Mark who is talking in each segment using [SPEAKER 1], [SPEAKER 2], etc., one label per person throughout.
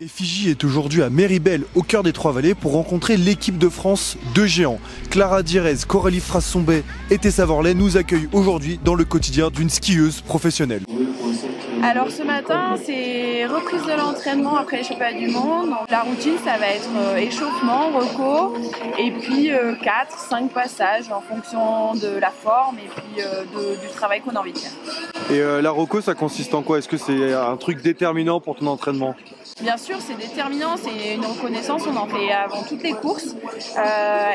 [SPEAKER 1] Et Fiji est aujourd'hui à Méribel, au cœur des Trois-Vallées, pour rencontrer l'équipe de France de géants. Clara Direz, Coralie Frassombet et Tessa Worley nous accueillent aujourd'hui dans le quotidien d'une skieuse professionnelle.
[SPEAKER 2] Alors ce matin, c'est reprise de l'entraînement après les championnats du monde. Donc, la routine, ça va être échauffement, reco, et puis 4-5 passages en fonction de la forme et puis du travail qu'on a envie de faire.
[SPEAKER 1] Et la reco, ça consiste en quoi? Est-ce que c'est un truc déterminant pour ton entraînement?
[SPEAKER 2] Bien sûr, c'est déterminant, c'est une reconnaissance, on en fait avant toutes les courses.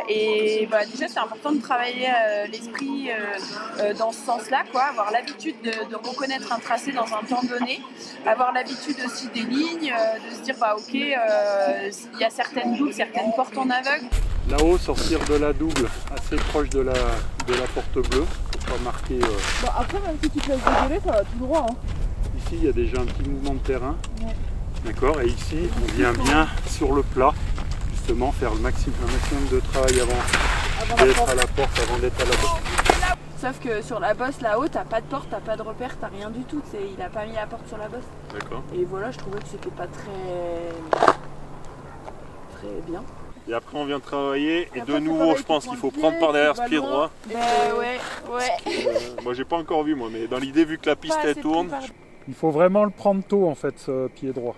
[SPEAKER 2] Et déjà, c'est important de travailler l'esprit dans ce sens-là, avoir l'habitude de reconnaître un tracé dans un temps donné, avoir l'habitude aussi des lignes, de se dire ok, il y a certaines doubles, certaines portes en aveugle.
[SPEAKER 3] Là-haut, sortir de la double assez proche de la porte bleue pour pas marquer.
[SPEAKER 2] Après, même si tu te laisses dégueuler, ça va tout droit. Hein.
[SPEAKER 3] Ici, il y a déjà un petit mouvement de terrain.
[SPEAKER 2] Ouais.
[SPEAKER 3] D'accord, et ici on vient bien sur le plat, justement faire un maximum de travail avant d'être à la porte, avant d'être à la bosse.
[SPEAKER 2] Sauf que sur la bosse là-haut, t'as pas de porte, t'as pas de repère, t'as rien du tout. Il a pas mis la porte sur la bosse.
[SPEAKER 3] D'accord.
[SPEAKER 2] Et voilà, je trouvais que c'était pas très bien.
[SPEAKER 3] Et après on vient travailler et de nouveau je pense qu'il faut prendre par derrière ce pied droit.
[SPEAKER 2] Ouais.
[SPEAKER 3] Moi j'ai pas encore vu mais dans l'idée vu que la piste elle tourne.
[SPEAKER 4] Il faut vraiment le prendre tôt en fait ce pied droit.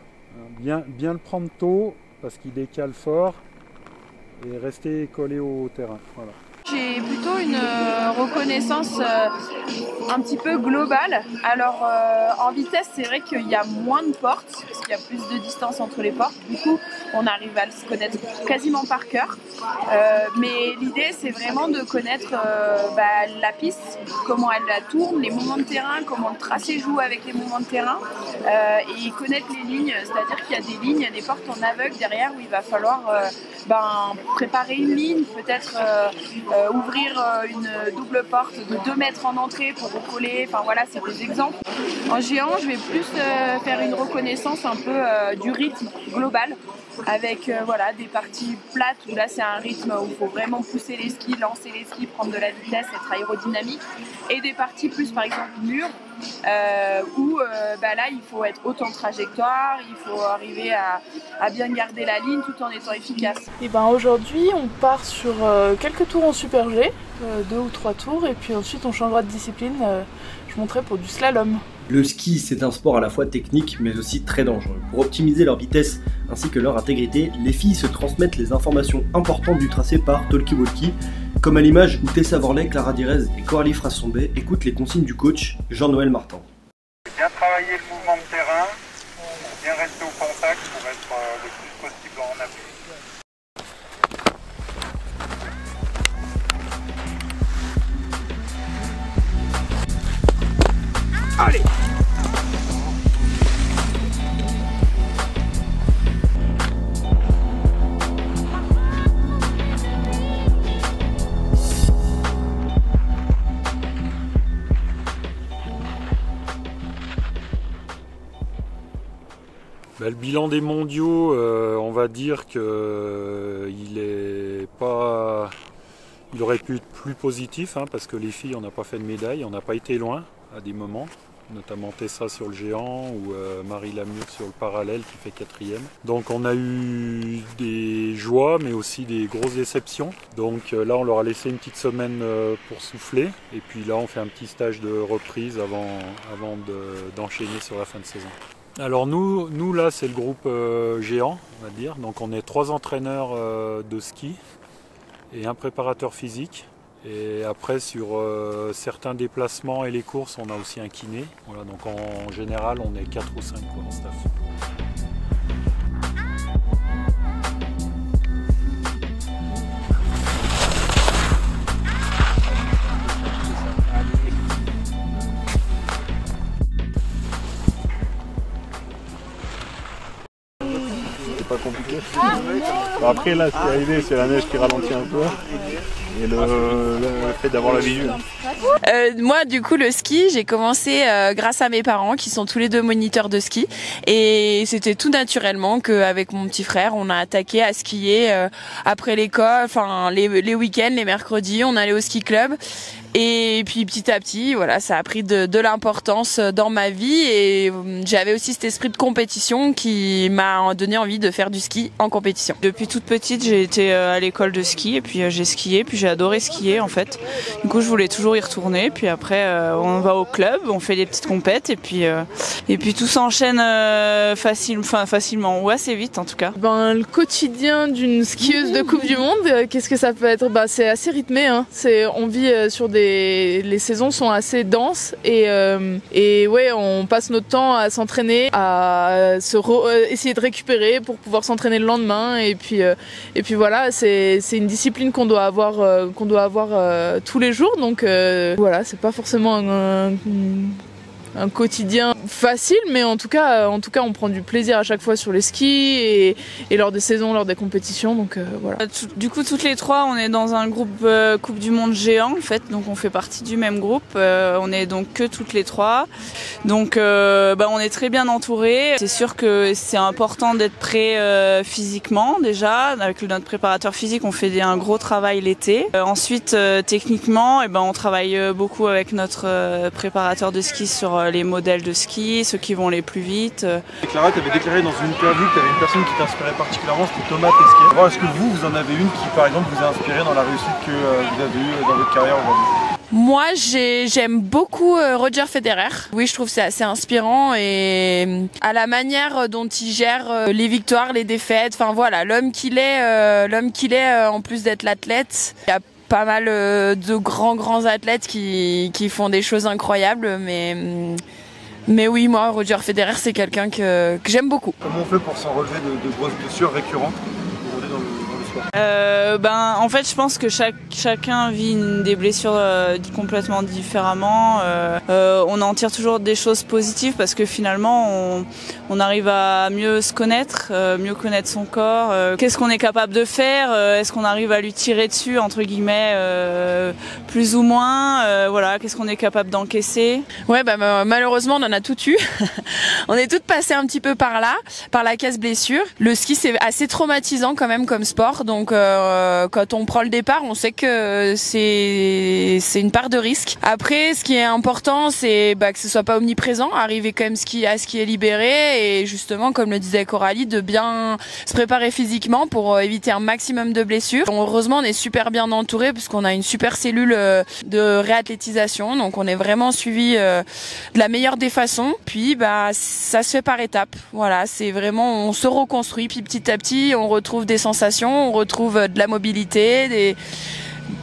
[SPEAKER 4] Bien le prendre tôt parce qu'il décale fort et rester collé au terrain. Voilà.
[SPEAKER 2] J'ai plutôt une reconnaissance un petit peu globale. Alors en vitesse, c'est vrai qu'il y a moins de portes, parce qu'il y a plus de distance entre les portes. Du coup, on arrive à se connaître quasiment par cœur. Mais l'idée, c'est vraiment de connaître la piste, comment elle tourne, les mouvements de terrain, comment le tracé joue avec les mouvements de terrain, et connaître les lignes. C'est-à-dire qu'il y a des lignes, il y a des portes en aveugle derrière où il va falloir préparer une ligne, peut-être ouvrir une double porte de 2 mètres en entrée pour recoller. Enfin voilà, c'est des exemples. En géant, je vais plus faire une reconnaissance un peu du rythme global avec des parties plates où là c'est un rythme où il faut vraiment pousser les skis, lancer les skis, prendre de la vitesse, être aérodynamique, et des parties plus par exemple mûres où là il faut être haut en trajectoire, il faut arriver à bien garder la ligne tout en étant efficace.
[SPEAKER 5] Et aujourd'hui on part sur quelques tours en super G, 2 ou 3 tours, et puis ensuite on changera de discipline, je monterai pour du slalom.
[SPEAKER 6] Le ski, c'est un sport à la fois technique mais aussi très dangereux. Pour optimiser leur vitesse ainsi que leur intégrité, les filles se transmettent les informations importantes du tracé par talkie-walkie, comme à l'image où Tessa Worley, Clara Direz et Coralie Frassombet écoutent les consignes du coach Jean-Noël Martin.
[SPEAKER 3] Bien travailler le mouvement de terrain, bien rester au contact pour être le plus possible en appui. Allez! Le bilan des mondiaux, on va dire qu'il aurait pu être plus positif parce que les filles, on n'a pas fait de médaille, on n'a pas été loin à des moments, notamment Tessa sur le géant ou Marie Lamure sur le parallèle qui fait 4e. Donc on a eu des joies mais aussi des grosses déceptions. Donc là on leur a laissé une petite semaine pour souffler et puis là on fait un petit stage de reprise avant d'enchaîner sur la fin de saison. Alors nous là c'est le groupe géant on va dire, donc on est 3 entraîneurs de ski et un préparateur physique. Et après sur certains déplacements et les courses on a aussi un kiné. Voilà, donc en général on est 4 ou 5 en staff. Pas compliqué. Après là ce qui est arrivé c'est la neige qui ralentit un peu.
[SPEAKER 1] et le fait d'avoir la visu.
[SPEAKER 2] Moi, du coup, le ski, j'ai commencé grâce à mes parents qui sont tous les deux moniteurs de ski. Et c'était tout naturellement qu'avec mon petit frère, on a attaqué à skier après l'école, enfin les week-ends, les mercredis, on allait au ski club. Et puis petit à petit, voilà, ça a pris de l'importance dans ma vie et j'avais aussi cet esprit de compétition qui m'a donné envie de faire du ski en compétition. Depuis toute petite, j'ai été à l'école de ski et puis j'ai skié, puis j'ai adoré skier en fait. Du coup, je voulais toujours y retourner. Puis après, on va au club, on fait des petites compètes et puis tout s'enchaîne facilement ou assez vite en tout cas.
[SPEAKER 5] Le quotidien d'une skieuse de Coupe du Monde, qu'est-ce que ça peut être? C'est assez rythmé. Hein. On vit sur les saisons sont assez denses et ouais, on passe notre temps à s'entraîner, à essayer de récupérer pour pouvoir s'entraîner le lendemain et puis voilà, c'est une discipline qu'on doit avoir tous les jours, donc voilà, c'est pas forcément un quotidien facile, mais en tout cas on prend du plaisir à chaque fois sur les skis et lors des saisons, lors des compétitions, donc voilà.
[SPEAKER 7] Du coup, toutes les trois, on est dans un groupe Coupe du Monde géant en fait, donc on fait partie du même groupe. On est donc que toutes les trois, donc on est très bien entourés. C'est sûr que c'est important d'être prêt physiquement déjà. Avec notre préparateur physique, on fait un gros travail l'été. Ensuite, techniquement, on travaille beaucoup avec notre préparateur de ski sur les modèles de ski, ceux qui vont les plus vite.
[SPEAKER 1] Clara, tu avais déclaré dans une interview que tu avais une personne qui t'inspirait particulièrement, c'était Thomas Pesquet. Alors, est-ce que vous en avez une qui, par exemple, vous a inspiré dans la réussite que vous avez eue dans votre carrière aujourd'hui?
[SPEAKER 2] Moi, j'aime beaucoup Roger Federer. Oui, je trouve que c'est assez inspirant et à la manière dont il gère les victoires, les défaites. Enfin voilà, l'homme qu'il est, en plus d'être l'athlète. Il y a pas mal de grands athlètes qui font des choses incroyables, mais oui, moi, Roger Federer, c'est quelqu'un que j'aime beaucoup.
[SPEAKER 1] Comment on fait pour s'en relever de grosses blessures récurrentes aujourd'hui dans le sport?
[SPEAKER 7] En fait, je pense que chacun vit des blessures complètement différemment. On en tire toujours des choses positives parce que finalement, on arrive à mieux se connaître, mieux connaître son corps. Qu'est-ce qu'on est capable de faire? Est-ce qu'on arrive à lui tirer dessus, entre guillemets, plus ou moins? Voilà, qu'est-ce qu'on est capable d'encaisser?
[SPEAKER 2] Ouais, malheureusement, on en a toutes eu. On est toutes passées un petit peu par là, par la case blessure. Le ski, c'est assez traumatisant quand même comme sport. Donc, quand on prend le départ, on sait que c'est une part de risque. Après, ce qui est important, c'est que ce soit pas omniprésent, arriver quand même à skier libéré et justement, comme le disait Coralie, de bien se préparer physiquement pour éviter un maximum de blessures. Heureusement, on est super bien entouré puisqu'on a une super cellule de réathlétisation, donc on est vraiment suivi de la meilleure des façons. Puis, ça se fait par étapes. Voilà, c'est vraiment, on se reconstruit, puis petit à petit, on retrouve des sensations, on retrouve de la mobilité,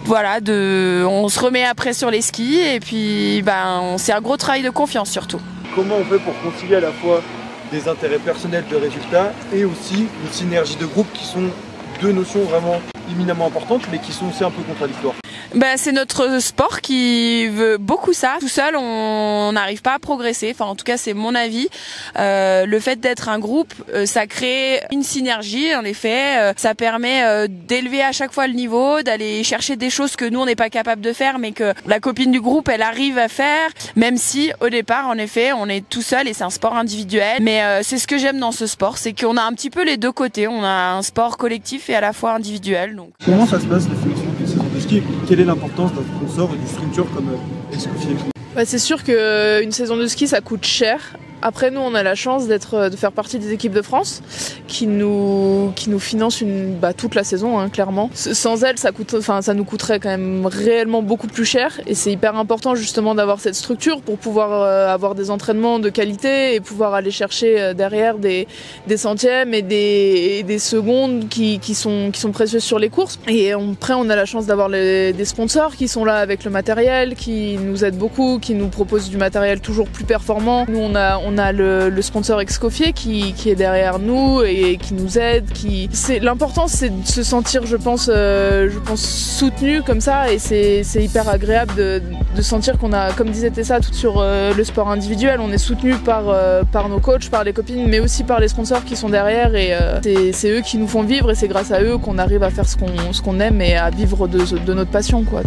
[SPEAKER 2] on se remet après sur les skis et puis c'est un gros travail de confiance surtout.
[SPEAKER 1] Comment on fait pour concilier à la fois des intérêts personnels de résultats et aussi une synergie de groupe qui sont deux notions vraiment éminemment importantes mais qui sont aussi un peu contradictoires?
[SPEAKER 2] C'est notre sport qui veut beaucoup ça. Tout seul, on n'arrive pas à progresser. Enfin, en tout cas, c'est mon avis. Le fait d'être un groupe, ça crée une synergie. En effet, ça permet d'élever à chaque fois le niveau, d'aller chercher des choses que nous, on n'est pas capable de faire, mais que la copine du groupe, elle arrive à faire. Même si, au départ, en effet, on est tout seul et c'est un sport individuel. Mais c'est ce que j'aime dans ce sport, c'est qu'on a un petit peu les deux côtés. On a un sport collectif et à la fois individuel. Donc.
[SPEAKER 1] Comment ça se passe la sélection d'une saison de ski? Quelle est l'importance d'un sponsor et d'une structure comme Escoffier?
[SPEAKER 5] C'est sûr qu'une saison de ski, ça coûte cher. Après, nous, on a la chance de faire partie des équipes de France qui nous financent toute la saison, clairement. Sans elles, ça nous coûterait quand même réellement beaucoup plus cher. Et c'est hyper important justement d'avoir cette structure pour pouvoir avoir des entraînements de qualité et pouvoir aller chercher derrière des centièmes et des secondes qui sont précieuses sur les courses. Et après, on a la chance d'avoir des sponsors qui sont là avec le matériel, qui nous aident beaucoup, qui nous proposent du matériel toujours plus performant. Nous, on on a le sponsor Excoffier qui est derrière nous et qui nous aide. L'important, c'est de se sentir, je pense soutenu comme ça, et c'est hyper agréable de sentir qu'on a, comme disait Tessa, tout sur le sport individuel, on est soutenu par nos coachs, par les copines, mais aussi par les sponsors qui sont derrière, et c'est eux qui nous font vivre, et c'est grâce à eux qu'on arrive à faire ce qu'on aime et à vivre de notre passion, quoi.